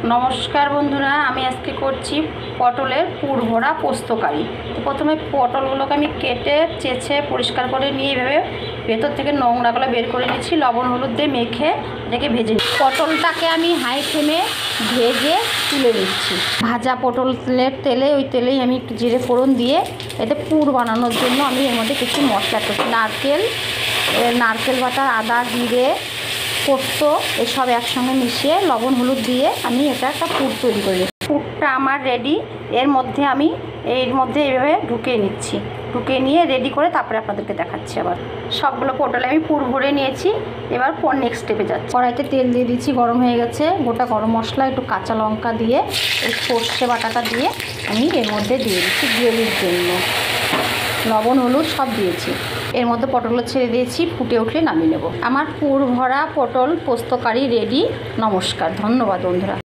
নমস্কার বন্ধুরা, আমি আজকে করছি পটলের পুর ভরা পোস্ত কারি। তো প্রথমে পটলগুলোকে আমি কেটে চেঁচে পরিষ্কার করে নিয়ে এভাবে ভেতর থেকে নোংরাগুলো বের করে নিচ্ছি। লবণ হলুদ দিয়ে মেখে এটাকে ভেজে নিচ্ছি। পটলটাকে আমি হাই ফ্লেমে ভেজে তুলে নিচ্ছি। ভাজা পটলের তেলে, ওই তেলেই আমি একটু জিরে ফোড়ন দিয়ে এতে পুর বানানোর জন্য আমি এর মধ্যে কিছু মশলা করছি। নারকেল বাটা, আদা, জিরে, পোস্ত এসব একসঙ্গে মিশিয়ে লবণ হলুদ দিয়ে আমি এটা একটা পুর তৈরি করি। পুরটা আমার রেডি। এর মধ্যে আমি এইভাবে ঢুকিয়ে নিচ্ছি। ঢুকিয়ে নিয়ে রেডি করে তারপরে আপনাদেরকে দেখাচ্ছি। আবার সবগুলো পটলে আমি পুর ভরে নিয়েছি। এবার নেক্সট স্টেপে যাচ্ছি। কড়াইতে তেল দিয়ে দিচ্ছি, গরম হয়ে গেছে। গোটা গরম মশলা, একটু কাঁচা লঙ্কা দিয়ে এই সর্ষে বাটাটা দিয়ে আমি এর মধ্যে দিয়ে দিচ্ছি গ্রেভির জন্য। লবণ হলুদ সব দিয়েছি। এর মধ্যে পটলও ছেড়ে দিয়েছি, ফুটে উঠলে নামিয়ে নেব। আমার পুর ভরা পটল পোস্ত কারি রেডি। নমস্কার, ধন্যবাদ বন্ধুরা।